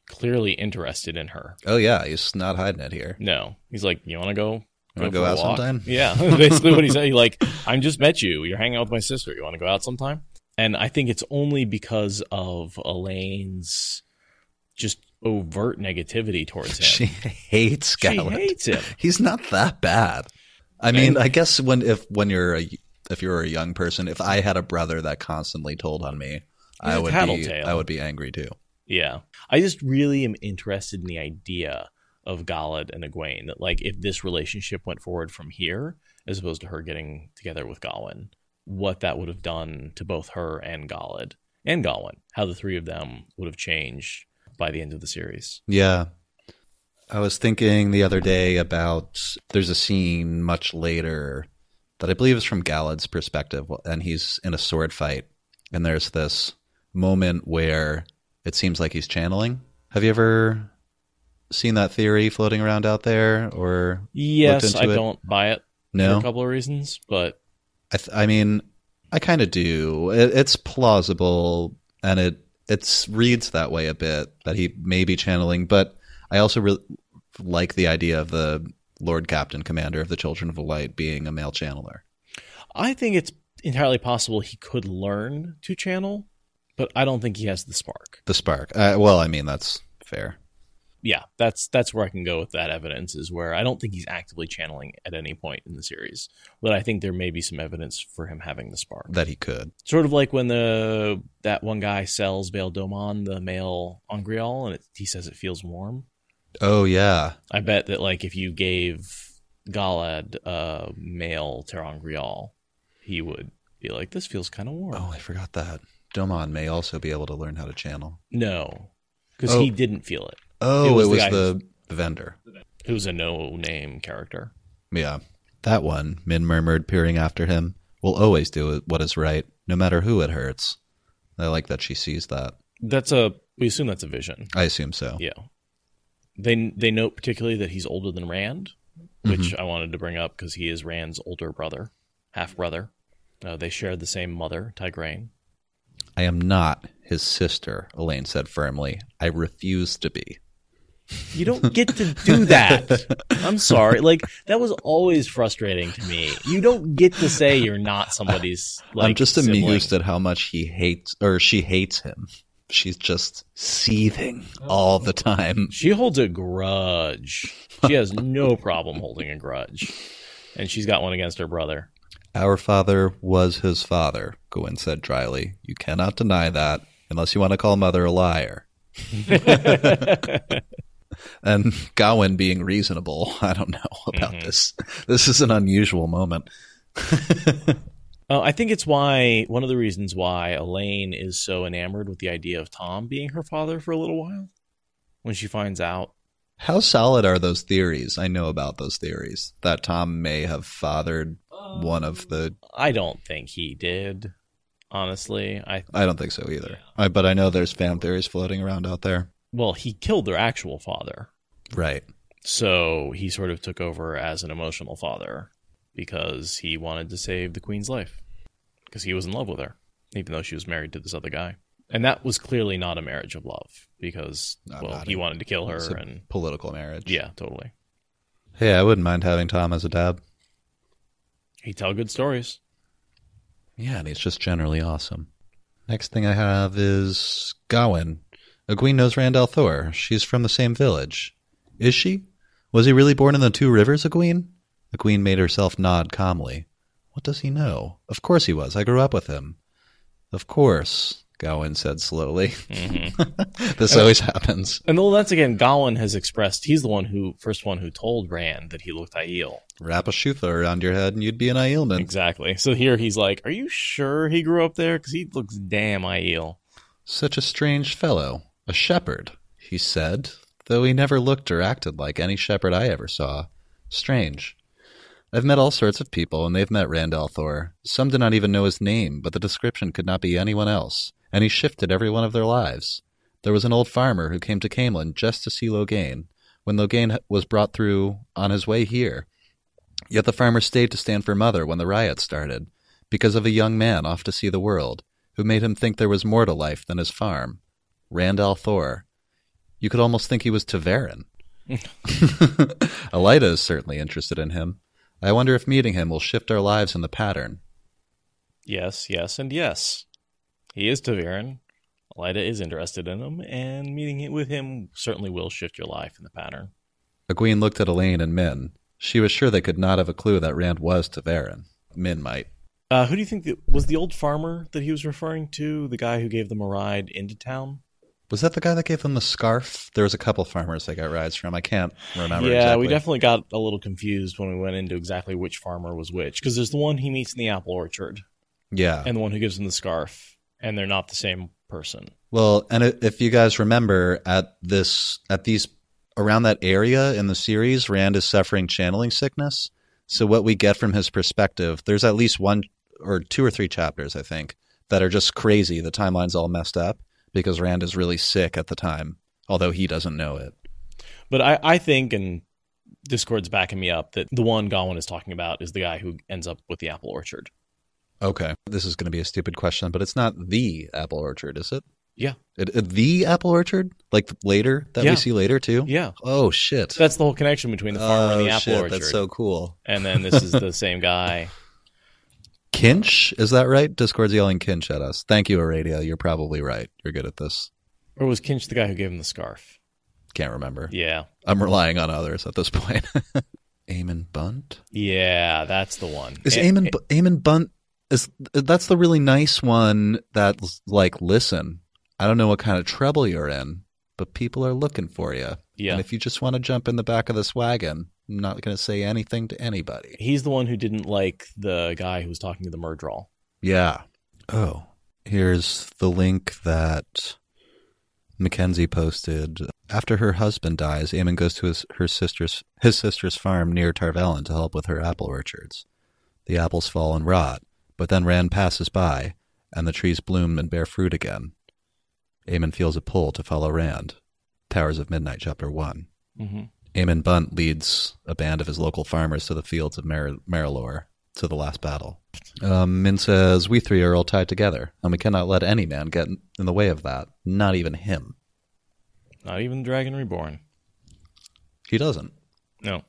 C: clearly interested in her.
B: Oh yeah, he's not hiding it here.
C: No, he's like, you want to go?
B: Go out sometime?
C: Yeah, basically what he's saying. Like, I just met you. You're hanging out with my sister. You want to go out sometime? And I think it's only because of Elayne's just overt negativity towards him.
B: She hates Galad.
C: She hates him.
B: He's not that bad. I mean, I guess if you're a young person, if I had a brother that constantly told on me, I would be angry too.
C: Yeah. I just really am interested in the idea of Galad and Egwene, that like if this relationship went forward from here, as opposed to her getting together with Gawyn, what that would have done to both her and Galad and Gawyn, how the three of them would have changed by the end of the series.
B: Yeah. I was thinking the other day about, there's a scene much later that I believe is from Galad's perspective, and he's in a sword fight, and there's this moment where it seems like he's channeling. Have you ever seen that theory floating around out there, or
C: yes, I don't buy it.
B: No,
C: for a couple of reasons, but
B: I mean, I kind of do. It's plausible, and it reads that way a bit, that he may be channeling. But I also really like the idea of the Lord Captain Commander of the Children of the Light being a male channeler.
C: I think it's entirely possible he could learn to channel, but I don't think he has the spark.
B: The spark. Well, I mean, that's fair.
C: Yeah, that's where I can go with that evidence, is where I don't think he's actively channeling at any point in the series, but I think there may be some evidence for him having the spark.
B: That he could.
C: Sort of like when that one guy sells Bail Domon, the male Angreal, and he says it feels warm.
B: Oh, yeah.
C: I bet that like if you gave Galad a male Terangreal, he would be like, this feels kind of warm.
B: Oh, I forgot that. Domon may also be able to learn how to channel.
C: No, because he didn't feel it.
B: Oh, it was the The vendor.
C: Who's a no-name character.
B: Yeah. That one, Min murmured, peering after him, will always do what is right, no matter who it hurts. I like that she sees that.
C: We assume that's a vision.
B: I assume so.
C: Yeah. They note particularly that he's older than Rand, which I wanted to bring up because he is Rand's older brother, half-brother. They shared the same mother, Tigraine.
B: I am not his sister, Elayne said firmly. I refuse to be.
C: You don't get to do that. I'm sorry. Like, that was always frustrating to me. You don't get to say you're not somebody's
B: I'm just
C: sibling.
B: amused at how much she hates him. She's just seething all the time.
C: She holds a grudge. She has no problem holding a grudge. And she's got one against her brother.
B: Our father was his father, Gawyn said dryly. You cannot deny that, unless you want to call Mother a liar. And Gawyn being reasonable, I don't know about this. This is an unusual moment.
C: I think it's one of the reasons why Elayne is so enamored with the idea of Tom being her father for a little while when she finds out.
B: How solid are those theories? I know about those theories that Tom may have fathered one of the...
C: I don't think he did, honestly. I
B: don't think so either. Yeah. But I know there's fan theories floating around out there.
C: Well, he killed their actual father.
B: Right.
C: So he sort of took over as an emotional father because he wanted to save the queen's life because he was in love with her, even though she was married to this other guy. And that was clearly not a marriage of love because, he wanted to kill her. And
B: political marriage.
C: Yeah, totally.
B: Hey, I wouldn't mind having Tom as a dad.
C: He'd tell good stories.
B: Yeah, and he's just generally awesome. Next thing I have is Gawyn. Egwene knows Rand al'Thor. She's from the same village. Is she? Was he really born in the Two Rivers, Egwene? Egwene made herself nod calmly. What does he know? Of course he was. I grew up with him. Of course, Gawyn said slowly. This always happens.
C: And that's again, Gawyn has expressed, he's the first one who told Rand that he looked Aiel.
B: Wrap a shutha around your head and you'd be an Aielman.
C: Exactly. So here he's like, are you sure he grew up there? Because he looks damn Aiel.
B: Such a strange fellow. A shepherd, he said, though he never looked or acted like any shepherd I ever saw. Strange. I've met all sorts of people, and they've met Rand al'Thor. Some did not even know his name, but the description could not be anyone else, and he shifted every one of their lives. There was an old farmer who came to Camelin just to see Logain, when Logain was brought through on his way here. Yet the farmer stayed to stand for Mother when the riot started, because of a young man off to see the world, who made him think there was more to life than his farm. Rand al'Thor. You could almost think he was Ta'Veren. Elaida is certainly interested in him. I wonder if meeting him will shift our lives in the pattern.
C: Yes, and yes. He is Ta'Veren. Elaida is interested in him, and meeting with him certainly will shift your life in the pattern.
B: Egwene looked at Elayne and Min. She was sure they could not have a clue that Rand was Ta'Veren. Min might.
C: Who do you think was the old farmer that he was referring to, the guy who gave them a ride into town?
B: Was that the guy that gave them the scarf? There was a couple farmers they got rides from. I can't remember
C: Yeah,
B: exactly.
C: We definitely got a little confused when we went into exactly which farmer was which. Because there's the one he meets in the apple orchard.
B: Yeah.
C: And the one who gives him the scarf. And they're not the same person.
B: Well, and if you guys remember, around that area in the series, Rand is suffering channeling sickness. So what we get from his perspective, there's at least one or two or three chapters, I think, that are just crazy. The timeline's all messed up. Because Rand is really sick at the time, although he doesn't know it.
C: But I think, and Discord's backing me up, that the one Gawyn is talking about is the guy who ends up with the apple orchard.
B: Okay. This is going to be a stupid question, but it's not the apple orchard, is it?
C: Yeah.
B: The apple orchard? Like later? That we see later, too?
C: Yeah.
B: Oh, shit.
C: That's the whole connection between the farmer and the apple orchard.
B: That's so cool.
C: And then this is the same guy.
B: Kinch? Is that right? Discord's yelling Kinch at us. Thank you, Aradia. You're probably right. You're good at this.
C: Or was Kinch the guy who gave him the scarf?
B: Can't remember.
C: Yeah.
B: I'm relying on others at this point. Eamon Bunt?
C: Yeah, that's the one.
B: Is Eamon Bunt... That's the really nice one that's like, listen, I don't know what kind of trouble you're in, but people are looking for you.
C: Yeah.
B: And if you just want to jump in the back of this wagon... I'm not going to say anything to anybody.
C: He's the one who didn't like the guy who was talking to the Murdral.
B: Yeah. Oh, here's the link that Mackenzie posted, after her husband dies, Eamon goes to his sister's farm near Tarvellen to help with her apple orchards. The apples fall and rot, but then Rand passes by, and the trees bloom and bear fruit again. Eamon feels a pull to follow Rand. Towers of Midnight, Chapter 1.
C: Mm-hmm.
B: Eamon Bunt leads a band of his local farmers to the fields of Marilor, to the last battle. Min says, we three are all tied together, and we cannot let any man get in the way of that. Not even him.
C: Not even Dragon Reborn.
B: He doesn't.
C: No.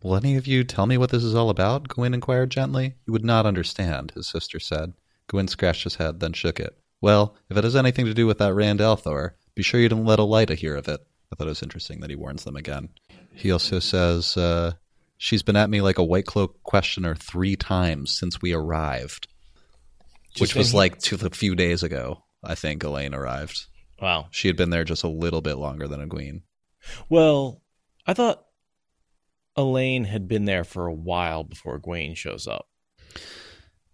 B: Will any of you tell me what this is all about? Gawyn inquired gently. You would not understand, his sister said. Gawyn scratched his head, then shook it. Well, if it has anything to do with that Rand Althor, be sure you don't let Elayne hear of it. I thought it was interesting that he warns them again. He also says, she's been at me like a White Cloak questioner 3 times since we arrived. Which was like a few days ago, I think Elayne arrived.
C: Wow.
B: She had been there just a little bit longer than Egwene.
C: Well, I thought Elayne had been there for a while before Egwene shows up.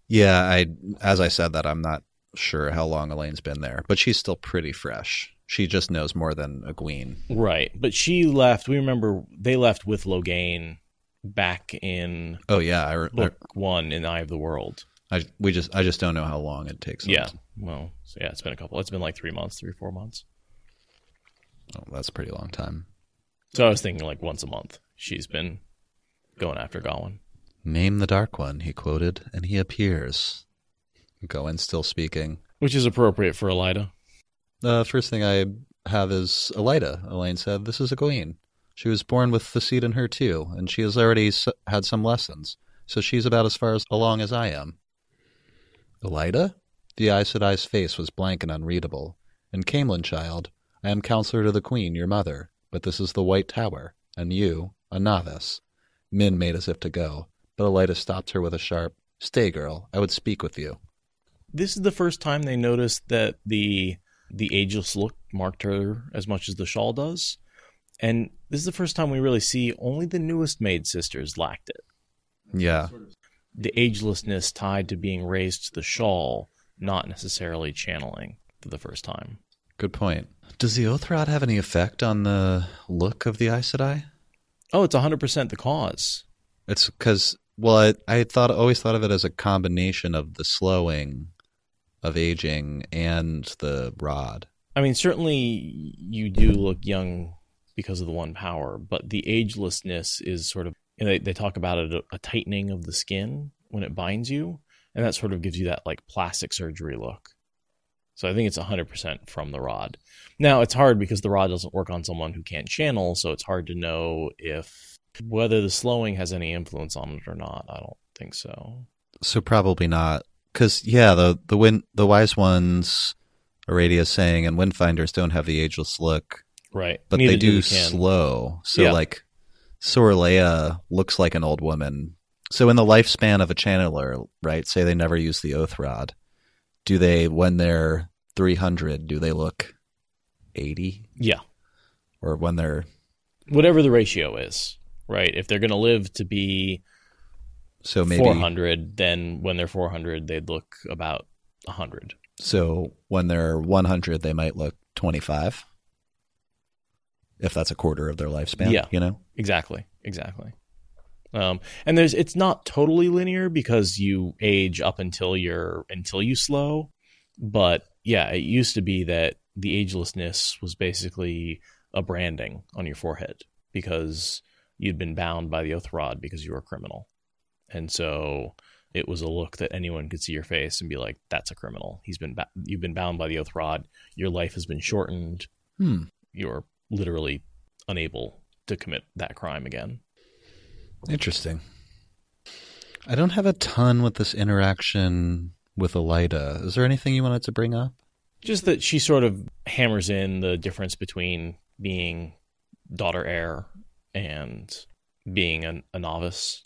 B: Yeah, as I said that, I'm not sure how long Elaine's been there, but she's still pretty fresh. She just knows more than Egwene.
C: Right, but she left, we remember they left with Logain back in book 1 in Eye of the World.
B: I just don't know how long it takes.
C: Yeah, well, so yeah, it's been like 3 months, 3-4 months.
B: Oh, that's a pretty long time.
C: So I was thinking like once a month she's been going after Gawyn.
B: Name the Dark One, he quoted, and he appears. Gawyn still speaking.
C: Which is appropriate for Elayne.
B: First thing I have is Elayne. Elayne said, this is Egwene. She was born with the seed in her too, and she has already had some lessons, so she's about as far along as I am. Elayne? The Aes Sedai's face was blank and unreadable. And Caemlyn, child, I am counselor to the Queen, your mother, but this is the White Tower, and you, a novice. Min made as if to go, but Elayne stopped her with a sharp, stay, girl, I would speak with you.
C: This is the first time they noticed that the ageless look marked her as much as the shawl does. And this is the first time we really see only the newest maid sisters lacked it.
B: Yeah.
C: The agelessness tied to being raised to the shawl, not necessarily channeling for the first time.
B: Good point. Does the Oath-Rod have any effect on the look of the Aes Sedai?
C: Oh, it's 100% the cause.
B: It's because, well, I always thought of it as a combination of the slowing of aging and the rod.
C: I mean, certainly you do look young because of the one power, but the agelessness is sort of, they talk about it, a tightening of the skin when it binds you, and that sort of gives you that like plastic surgery look. So I think it's 100% from the rod. Now, it's hard because the rod doesn't work on someone who can't channel, so it's hard to know whether the slowing has any influence on it or not. I don't think so.
B: So probably not. Because, yeah, the Wise Ones, Aradia's saying, and Windfinders don't have the ageless look.
C: Right.
B: But
C: Neither
B: they do slow. So,
C: yeah.
B: like, Sorleia looks like an old woman. So in the lifespan of a channeler, right, say they never use the Oath-Rod, do they, when they're 300, do they look 80?
C: Yeah.
B: Or when they're...
C: Whatever the ratio is, right? If they're going to live to be...
B: So maybe
C: 400, then when they're 400, they'd look about 100.
B: So when they're 100, they might look 25, if that's a quarter of their lifespan.
C: Yeah,
B: you know,
C: exactly. And it's not totally linear because you age up until you slow, but yeah, it used to be that the agelessness was basically a branding on your forehead because you'd been bound by the Oath-Rod because you were a criminal. And so it was a look that anyone could see your face and be like, that's a criminal. You've been bound by the Oath-Rod. Your life has been shortened. You're literally unable to commit that crime again.
B: Interesting. I don't have a ton with this interaction with Elayne. Is there anything you wanted to bring up?
C: Just that she sort of hammers in the difference between being daughter heir and being a novice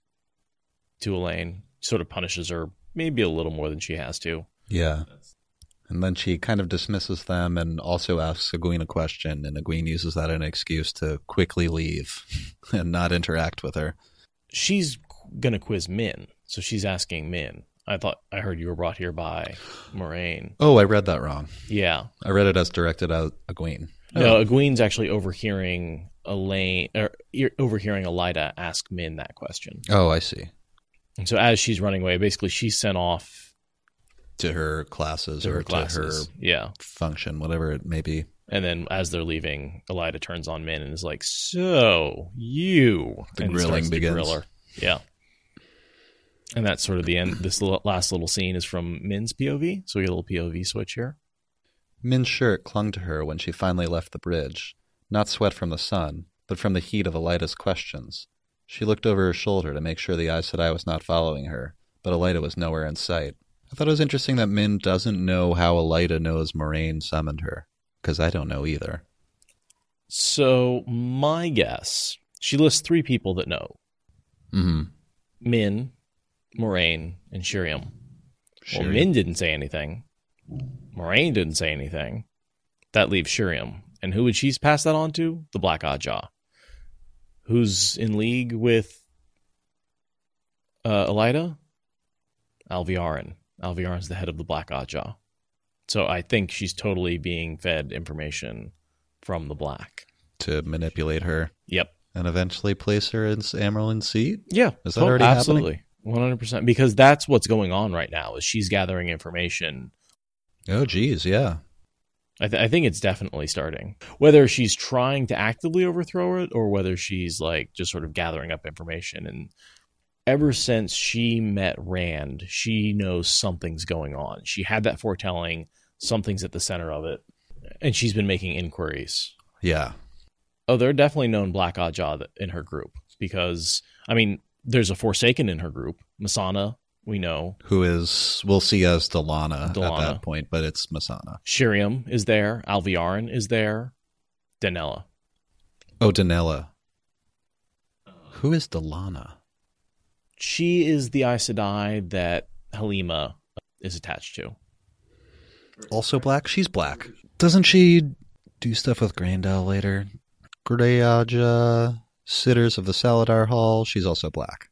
C: to Elayne. Sort of punishes her maybe a little more than she has to.
B: Yeah. And then she kind of dismisses them and also asks Egwene a question, and Egwene uses that as an excuse to quickly leave and not interact with her.
C: She's going to quiz Min, so she's asking Min. I heard you were brought here by Moraine.
B: Oh, I read that wrong.
C: Yeah.
B: I read it as directed at Egwene.
C: No, Egwene's actually overhearing Elaida ask Min that question.
B: Oh, I see.
C: And so as she's running away, basically she's sent off
B: to her classes
C: to
B: or
C: her
B: function, whatever it may be.
C: And then as they're leaving, Elaida turns on Min and is like, "So you."
B: The grilling begins.
C: Grill her. Yeah. And that's sort of the end. This last little scene is from Min's POV, so we get a little POV switch here.
B: Min's shirt clung to her when she finally left the bridge, not sweat from the sun, but from the heat of Elaida's questions. She looked over her shoulder to make sure the Aes Sedai was not following her, but Elaida was nowhere in sight. I thought it was interesting that Min doesn't know how Elaida knows Moraine summoned her, because I don't know either.
C: So, my guess, she lists 3 people that know.
B: Mm-hmm.
C: Min, Moraine, and Shiriam. Well,
B: Shiriam.
C: Min didn't say anything. Moraine didn't say anything. That leaves Shiriam. And who would she pass that on to? The Black Oddjaw. Who's in league with Elaida? Alviarin. Alviarin's the head of the Black Oddjaw. So I think she's totally being fed information from the Black.
B: To manipulate her.
C: Yep.
B: And eventually place her in Amyrlin's seat?
C: Yeah.
B: Is that already
C: absolutely. Happening? 100%. Because that's what's going on right now, is she's gathering information.
B: Oh, geez, yeah.
C: I think it's definitely starting. Whether she's trying to actively overthrow it or whether she's like just sort of gathering up information. And ever since she met Rand, she knows something's going on. She had that foretelling, something's at the center of it, and she's been making inquiries.
B: Yeah.
C: Oh, there are definitely known Black Oddjaw in her group because, I mean, there's a Forsaken in her group. Masana, we know.
B: Who is, we'll see as Delana at that point, but it's Masana.
C: Shiriam is there. Alviarin is there. Danella.
B: Oh, Danella. Who is Delana?
C: She is the Aes Sedai that Halima is attached to.
B: Also black? She's black. Doesn't she do stuff with Grandel later? Greyaja, Sitters of the Saladar Hall. She's also black.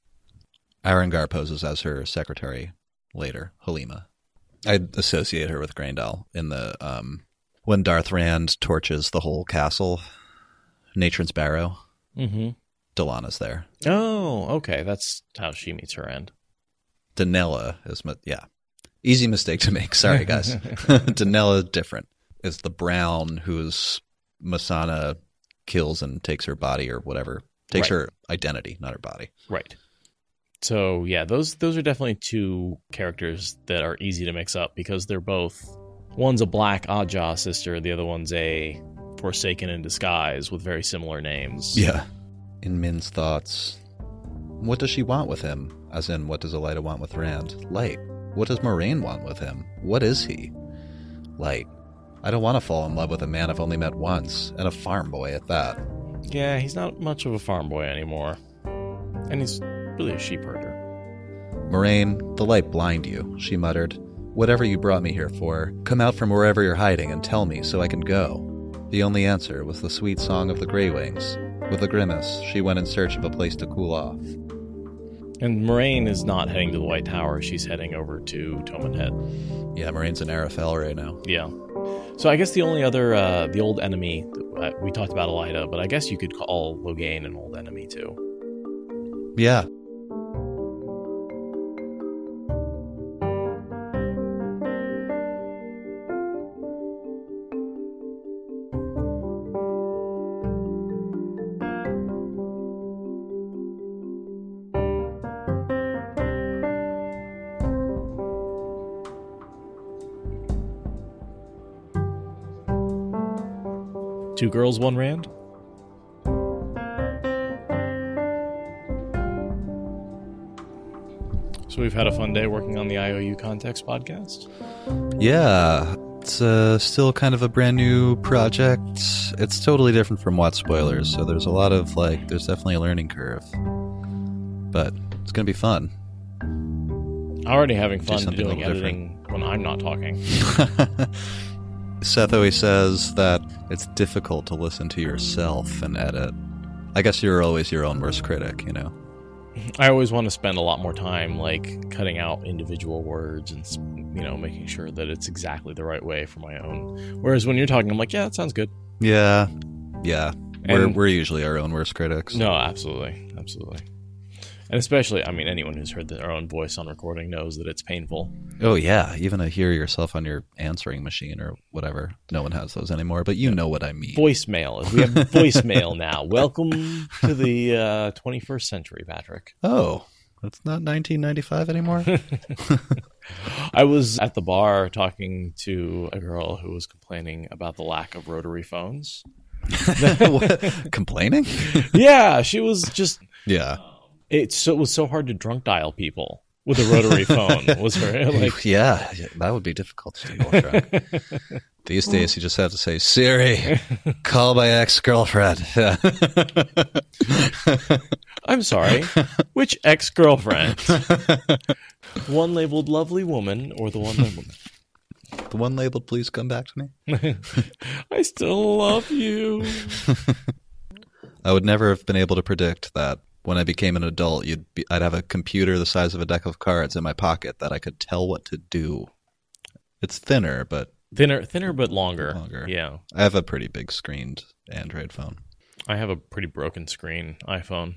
B: Arengar poses as her secretary later, Halima. I associate her with Grandel in the when Darth Rand torches the whole castle, Natron's Barrow.
C: Mm-hmm.
B: Delana's there.
C: Oh, okay. That's how she meets her end.
B: Danella is, yeah. Easy mistake to make. Sorry, guys. Danella, different. Is the brown whose Masana kills and takes her body or whatever. Takes her identity, not her body.
C: Right. So, yeah, those are definitely 2 characters that are easy to mix up because they're both... One's a Black Oddjaw sister, the other one's a Forsaken in disguise with very similar names.
B: Yeah. In Min's thoughts, what does she want with him? As in, what does Elaida want with Rand? Light. What does Moraine want with him? What is he? Light. I don't want to fall in love with a man I've only met once, and a farm boy at that.
C: Yeah, he's not much of a farm boy anymore. And he's really a sheep herder.
B: Moraine, the light blind you, she muttered. Whatever you brought me here for, come out from wherever you're hiding and tell me so I can go. The only answer was the sweet song of the Grey Wings. With a grimace, she went in search of a place to cool off.
C: And Moraine is not heading to the White Tower. She's heading over to Tommen Head.
B: Yeah, Moraine's in Arafel right now.
C: Yeah. So I guess the only other, the old enemy, we talked about Elaida, but I guess you could call Logain an old enemy too.
B: Yeah.
C: Two girls, one Rand? So we've had a fun day working on the IOU Context podcast.
B: Yeah, it's still kind of a brand new project. It's totally different from Watch Spoilers, so there's a lot of, there's definitely a learning curve. But it's going to be fun.
C: Already having fun doing editing when I'm not talking.
B: Seth always says that it's difficult to listen to yourself and edit. I guess you're always your own worst critic, you know?
C: I always want to spend a lot more time like cutting out individual words and, you know, making sure that it's exactly the right way for my own. Whereas when you're talking, I'm like, yeah, that sounds good.
B: Yeah.
C: And
B: We're usually our own worst critics.
C: no, absolutely. And especially, I mean, anyone who's heard their own voice on recording knows that it's painful.
B: Oh, yeah. Even to hear yourself on your answering machine or whatever. No one has those anymore, but you know what I mean.
C: Voicemail. We have voicemail now. Welcome to the 21st century, Patrick.
B: Oh, that's not 1995 anymore?
C: I was at the bar talking to a girl who was complaining about the lack of rotary phones.
B: What? Complaining?
C: Yeah, she was just...
B: Yeah.
C: It was so hard to drunk dial people with a rotary phone. Was her like?
B: Yeah, that would be difficult to do while drunk. These days, you just have to say, Siri, call my ex-girlfriend.
C: I'm sorry, which ex-girlfriend? One labeled lovely woman or the one labeled...
B: The one labeled, please come back to me.
C: I still love you.
B: I would never have been able to predict that when I became an adult, I'd have a computer the size of a deck of cards in my pocket that I could tell what to do. It's thinner, but
C: longer. Yeah,
B: I have a pretty big screened Android phone.
C: I have a pretty broken screen iPhone.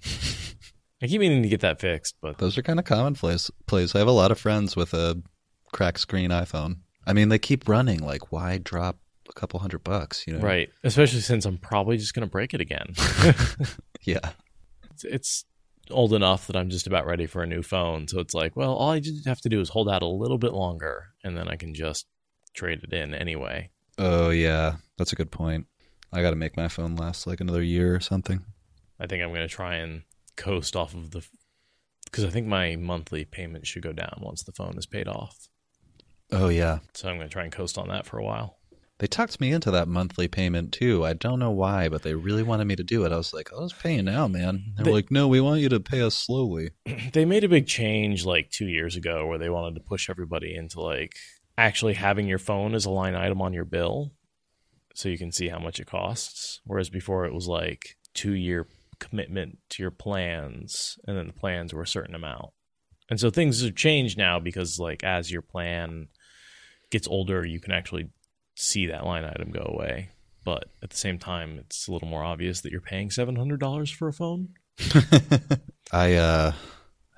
C: I keep meaning to get that fixed, but
B: those are kind of commonplace. I have a lot of friends with a cracked screen iPhone. I mean, they keep running. Like, why drop a couple $100? You know,
C: right? Especially since I'm probably just going to break it again.
B: Yeah.
C: It's old enough that I'm just about ready for a new phone. So it's like, well, all I just have to do is hold out a little bit longer, and then I can just trade it in anyway.
B: Oh, yeah. That's a good point. I got to make my phone last like another year or something.
C: I think I'm going to try and coast off of because I think my monthly payment should go down once the phone is paid off.
B: Oh, yeah.
C: So I'm going to try and coast on that for a while.
B: They talked me into that monthly payment, too. I don't know why, but they really wanted me to do it. I was like, I was paying now, man. They were like, no, we want you to pay us slowly.
C: They made a big change like 2 years ago where they wanted to push everybody into like actually having your phone as a line item on your bill so you can see how much it costs. Whereas before it was like 2-year commitment to your plans, and then the plans were a certain amount. And so things have changed now because like as your plan gets older, you can actually see that line item go away, but at the same time it's a little more obvious that you're paying $700 for a phone.
B: I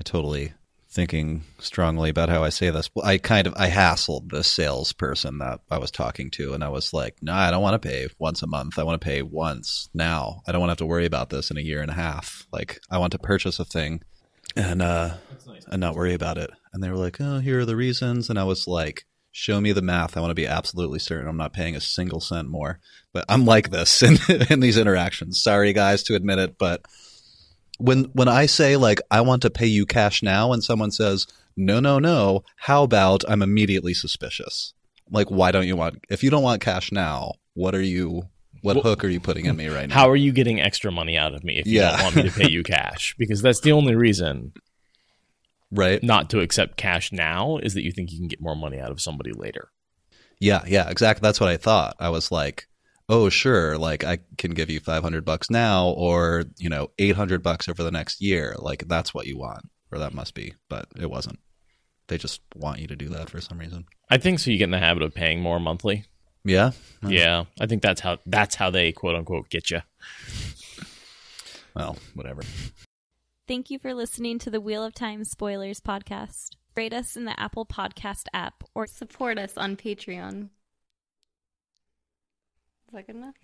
B: totally thinking strongly about how I say this. I hassled the salesperson that I was talking to, and I was like, no, I don't want to pay once a month. I want to pay once now. I don't want to have to worry about this in a year and a half. Like, I want to purchase a thing and not worry about it. And they were like, oh, here are the reasons. And I was like, show me the math. I want to be absolutely certain I'm not paying a single cent more. But I'm like this in these interactions. Sorry, guys, to admit it. But when I say, like, I want to pay you cash now, and someone says, no, how about I'm immediately suspicious? Like, why don't you want – if you don't want cash now, what hook are you putting in me right now?
C: How are you getting extra money out of me if you don't want me to pay you cash? Because that's the only reason –
B: right,
C: not to accept cash now is that you think you can get more money out of somebody later.
B: Yeah, exactly. That's what I thought. I was like, oh, sure, like I can give you $500 now, or, you know, $800 over the next year. Like, that's what you want, or that must be, but it wasn't. They just want you to do that for some reason.
C: I think so. You get in the habit of paying more monthly.
B: Yeah?
C: Yeah. I think that's how they quote unquote get you.
B: Well, whatever.
A: Thank you for listening to the Wheel of Time Spoilers podcast. Rate us in the Apple Podcast app or support us on Patreon. Is that good enough?